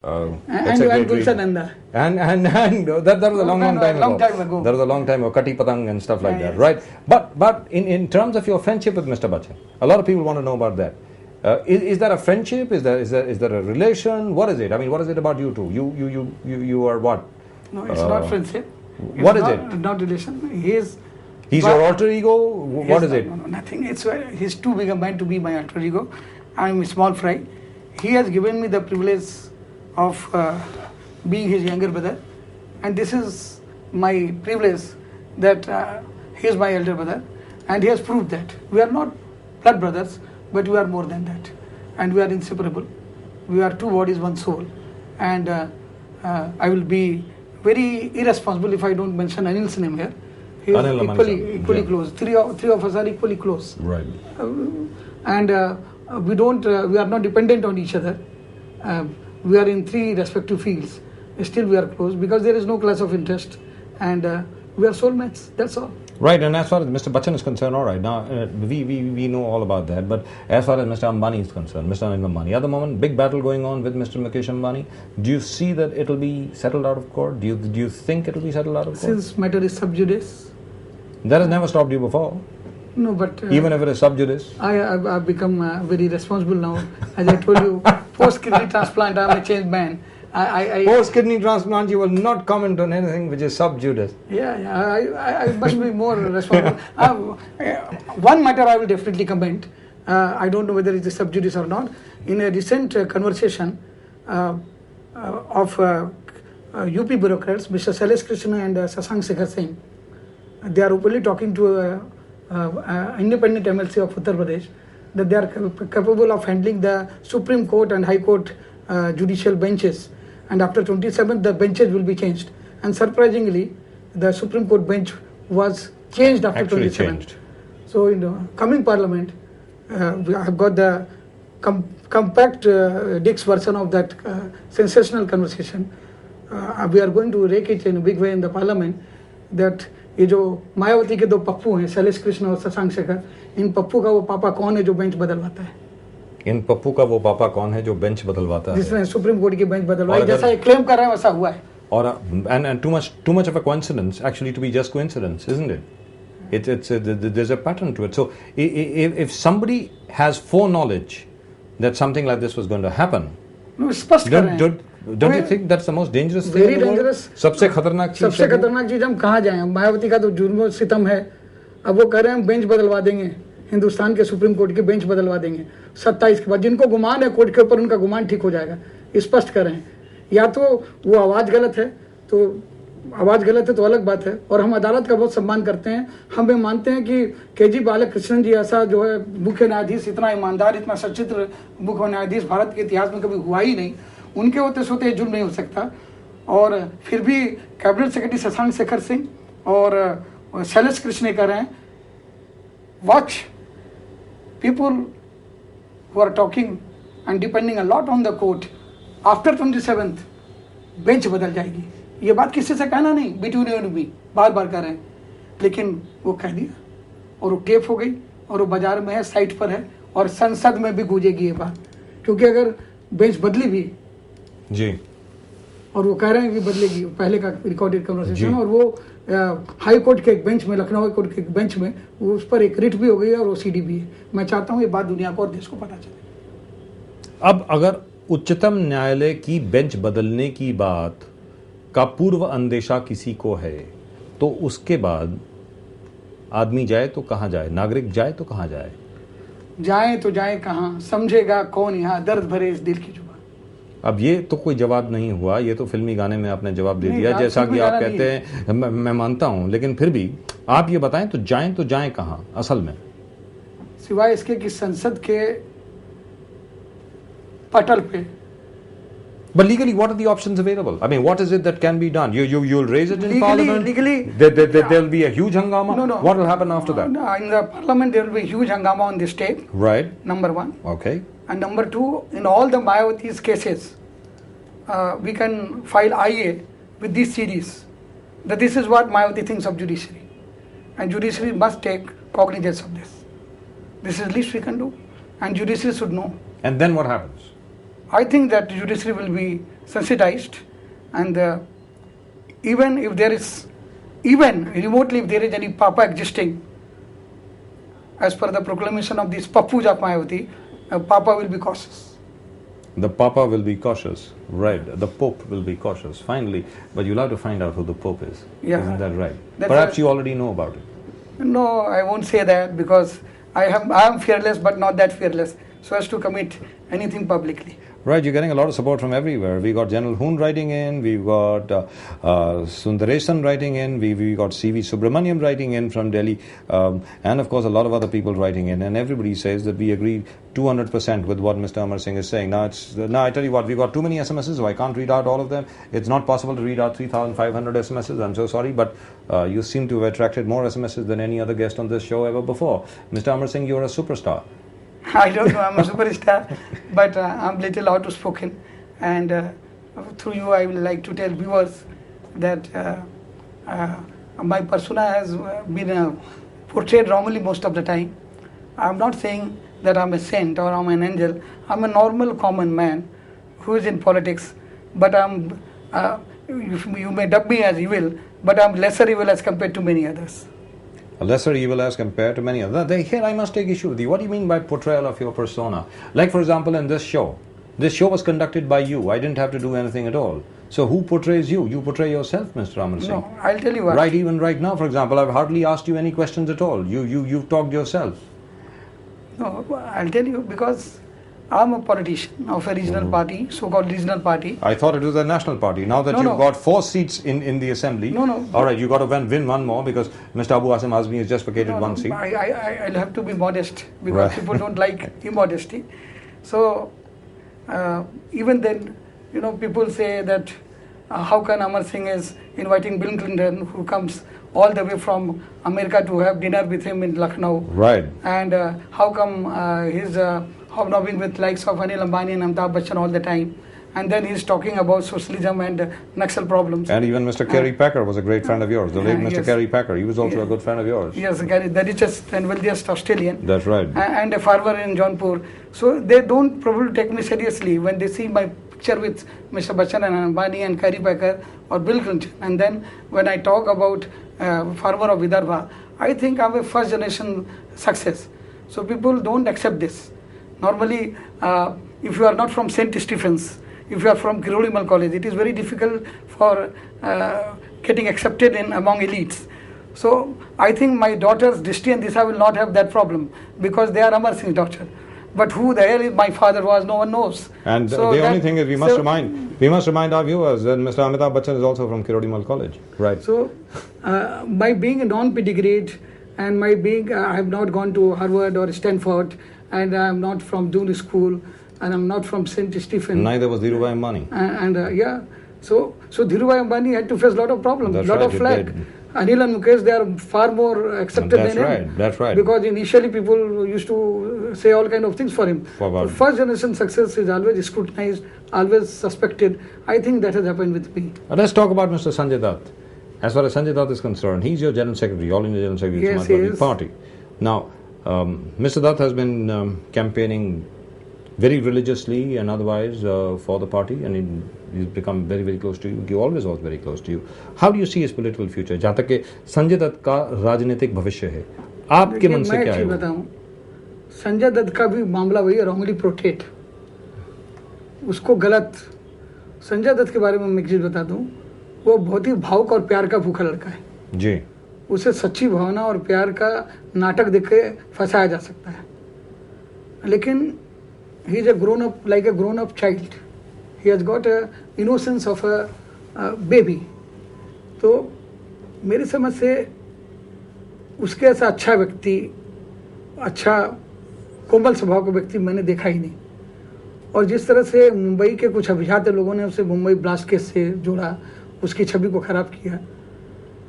And Gulshan Nanda. And that was a long time ago. That was a long time ago. Kati Patang and stuff like that, right? But in terms of your friendship with Mr. Bachchan, a lot of people want to know about that. Is that a friendship? Is there a relation? What is it? I mean, what is it about you two? You are what? No, it's not friendship. What is it? Not relation. He's your alter ego? What is it? No, nothing. He's too big a man to be my alter ego. I'm a small fry. He has given me the privilege of being his younger brother, and this is my privilege that he is my elder brother, and he has proved that we are not blood brothers, but we are more than that, and we are inseparable. We are two bodies, one soul, and I will be very irresponsible if I don't mention Anil's name here. He is equally close. Three of us are equally close. Right. And we are not dependent on each other. We are in three respective fields. Still we are close because there is no clash of interest, and we are soulmates. That's all. Right, and as far as Mr. Bachchan is concerned, all right, now we know all about that, but as far as Mr. Ambani is concerned, Mr. Anil Ambani, at the moment, big battle going on with Mr. Mukesh Ambani. Do you see that it will be settled out of court? Do you think it will be settled out of court? Since matter is sub judice. That has never stopped you before. No, but... even if it is sub judice? I've become very responsible now. As I told you, post-kidney transplant, I'm a changed man. Post-kidney transplant, you will not comment on anything which is sub judice. I must be more responsible. One matter I will definitely comment. I don't know whether it is sub judice or not. In a recent conversation of UP bureaucrats, Mr. Shailesh Krishna and Shashank Shekhar Singh, they are openly talking to independent MLC of Uttar Pradesh that they are capable of handling the Supreme Court and High Court judicial benches, and after 27th the benches will be changed, and surprisingly the Supreme Court bench was changed after 27th. So in the coming parliament we have got the compact Dick's version of that sensational conversation. We are going to rake it in a big way in the parliament that ये जो मायावती के दो पप्पू हैं, शैलेश कृष्ण और शशांक शेखर, इन पप्पू का वो पापा कौन है जो बेंच बदलवाता है? इन पप्पू का वो पापा कौन है जो बेंच बदलवाता है? जिसने सुप्रीम कोर्ट की बेंच बदलवाई, जैसा ये क्लेम कर रहा है वैसा हुआ है. और and too much of a coincidence actually to be just coincidence, isn't it? There's a pattern to it. So if somebody has foreknowledge that something like this was going to happen, स्पष्ट कर रहे हैं. Don't you think that's the most dangerous thing? Very dangerous. सबसे खतरनाक चीज हम कहाँ जाएं? मायावती का तो जुर्म सितम है. अब वो कह रहे हैं बेंच बदलवा देंगे, हिंदुस्तान के सुप्रीम कोर्ट की बेंच बदलवा देंगे 27 के बाद. जिनको गुमान है कोर्ट के ऊपर, उनका गुमान ठीक हो जाएगा. स्पष्ट कर रहे हैं. या तो वो आवाज गलत है तो अलग बात है, और हम अदालत का बहुत सम्मान करते हैं. हम मानते हैं कि केजी बालकृष्णन जी ऐसा जो है मुख्य न्यायाधीश, इतना ईमानदार, इतना सचित्र मुख्य न्यायाधीश भारत के इतिहास में कभी हुआ ही नहीं. उनके होते सोते जुर्म नहीं हो सकता. और फिर भी कैबिनेट सेक्रेटरी शशांक शेखर सिंह और शैलेश कृष्ण कह रहे हैं, watch people who are talking and depending a lot on the court, after 27th bench बदल जाएगी. ये बात किसी से कहना नहीं, बिटवीन यू एंड मी, बार बार कह रहे हैं, लेकिन वो कह दिया और वो टेप हो गई और वो बाजार में है, साइट पर है, और संसद में भी गूंजेगी ये बात. क्योंकि अगर बेंच बदली भी जी, और वो कह रहे हैं कि बदलेगी, पहले का रिकॉर्डेड कन्वर्सेशन, और वो हाई कोर्ट के एक बेंच में, लखनऊ हाई कोर्ट के एक बेंच में, वो उस पर एक रिट भी हो गई है और वो सीडी भी है. मैं चाहता हूँ ये बात दुनिया को और देश को पता चले. अब अगर उच्चतम न्यायालय की बेंच बदलने की बात का पूर्व अंदेशा किसी को है, तो उसके बाद आदमी जाए तो कहाँ जाए? नागरिक जाए तो कहाँ जाए? जाए तो जाए कहाँ? समझेगा कौन यहाँ दर्द भरे इस दिल की जुबान? अब ये तो कोई जवाब नहीं हुआ, ये तो फिल्मी गाने में आपने जवाब दे दिया, जैसा कि आप कहते हैं. मैं मानता हूं, लेकिन फिर भी आप ये बताएं तो जाएं कहां असल में? सिवाय इसके कि संसद के पटल पे. But legally, what are the options available? I mean, what is it that can be done? You'll raise it in parliament. Legally, there'll be a huge hangama. No. What will happen after that? In the parliament, there will be huge hangama on this tape. Right. Number one. Okay. And number two, in all the Mayawati's cases, we can file IA with this series. That this is what Mayawati thinks of judiciary, and judiciary must take cognizance of this. This is the least we can do, and judiciary should know. And then what happens? I think that judiciary will be sensitized, and even if there is, even remotely if there is any Papa existing, as per the proclamation of this Pappuj of Mayawati, Papa will be cautious. The Papa will be cautious, right? The Pope will be cautious, finally. But you'll have to find out who the Pope is. Yeah. Isn't that right? Perhaps you already know about it. No, I won't say that, because I am fearless, but not that fearless, so as to commit anything publicly. Right, you're getting a lot of support from everywhere. We got General Hoon writing in, we've got Sundaresan writing in, we got C.V. Subramaniam writing in from Delhi, and of course a lot of other people writing in, and everybody says that we agree 200% with what Mr. Amar Singh is saying. Now, I tell you what, we got too many SMSs, so I can't read out all of them. It's not possible to read out 3,500 SMSs, I'm so sorry, but you seem to have attracted more SMSs than any other guest on this show ever before. Mr. Amar Singh, you're a superstar. I don't know, I'm a superstar, but I'm little outspoken, and through you I would like to tell viewers that my persona has been portrayed wrongly most of the time. I'm not saying that I'm a saint or I'm an angel. I'm a normal common man who is in politics, but you may dub me as evil, but I'm lesser evil as compared to many others. A lesser evil as compared to many others. Here I must take issue with you. What do you mean by portrayal of your persona? Like, for example, in this show was conducted by you. I didn't have to do anything at all. So who portrays you? You portray yourself, Mr. Amar Singh. No, I'll tell you what. Right, even right now, for example, I've hardly asked you any questions at all. You've talked yourself. No, I'll tell you, because I'm a politician of a regional party, so-called regional party. I thought it was a national party. Now that you've got 4 seats in the assembly. No. All right, you got to win one more, because Mr. Abu Asim Azmi has just vacated 1 seat. I'll have to be modest, because people don't like immodesty. So even then, people say that how can Amar Singh is inviting Bill Clinton, who comes all the way from America to have dinner with him in Lucknow. Right. And how come he's hobnobbing with likes of Anil Ambani and Amitabh Bachchan all the time, and then he's talking about socialism and Naxal problems. And even Mr. Kerry Packer was a great friend of yours. The late Mr. Kerry Packer, he was also a good friend of yours. Yes, the richest and wealthiest Australian. That's right. And a farmer in Jaunpur. So they don't probably take me seriously when they see my picture with Mr. Bachchan and Ambani and Kerry Packer or Bill Clinton. And then when I talk about farmer of Vidarbha, I think I'm a first generation success. So people don't accept this. Normally, if you are not from St. Stephen's, if you are from Kirolimal College, it is very difficult for getting accepted among elites. So I think my daughters, Dishti and Disha, will not have that problem, because they are Amar Singh's daughter. But who the hell my father was, no one knows. And so the only thing is, we must remind our viewers that Mr. Amitabh Bachchan is also from Kirolimal College. Right. So by being a non-pedigreed, and my being, I have not gone to Harvard or Stanford, and I am not from Doon School, and I'm not from St. Stephen. Neither was Dhirubhai Ambani. So Dhirubhai Ambani had to face a lot of problems, a lot of flack. Anil and Mukesh, they are far more accepted than him. That's right. Because initially people used to say all kind of things for him. First generation success is always scrutinized, always suspected. I think that has happened with me. Let's talk about Mr. Sanjay Dutt. As far as Sanjay Dutt is concerned, he's your General Secretary, All India General Secretary of the Samajwadi Party. Now, Mr. Dutt has been campaigning very religiously and otherwise for the party, and he's become very, very close to you. He always was very close to you. How do you see his political future? जहाँ तक कि संजय दत्त का राजनीतिक भविष्य है, आपके मन से क्या है? मैं बताऊं, संजय दत्त का भी मामला वही रॉन्गली प्रोटेक्ट, उसको गलत. संजय दत्त के बारे में मैं एक चीज बता दूं, वो बहुत ही भावुक और प्यार का भूखा लड़का है जी. उसे सच्ची भावना और प्यार का नाटक देख के फंसाया जा सकता है, लेकिन he is a grown up, like a grown up child. He has got a innocence of a baby. तो मेरी समझ से उसके ऐसा अच्छा व्यक्ति, अच्छा कोमल स्वभाव का व्यक्ति मैंने देखा ही नहीं. और जिस तरह से मुंबई के कुछ अभिजात लोगों ने उसे मुंबई ब्लास्ट केस से जोड़ा, उसकी छवि को खराब किया,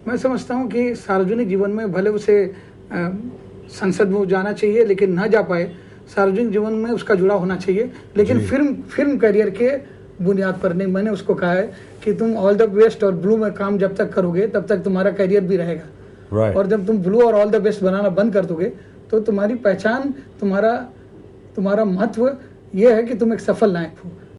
मैं समझता हूँ कि सार्वजनिक जीवन में भले उसे संसद में जाना चाहिए, लेकिन ना जा पाए, सार्वजनिक जीवन में उसका जुड़ा होना चाहिए, लेकिन फिल्म करियर के बुनियाद पर नहीं. मैंने उसको कहा है कि तुम ऑल द बेस्ट और ब्लू में काम जब तक करोगे तब तक तुम्हारा करियर भी रहेगा. और जब तुम ब्लू और ऑल द बेस्ट बनाना बंद कर दोगे तो तुम्हारी पहचान, तुम्हारा महत्व यह है कि तुम एक सफल नायक हो.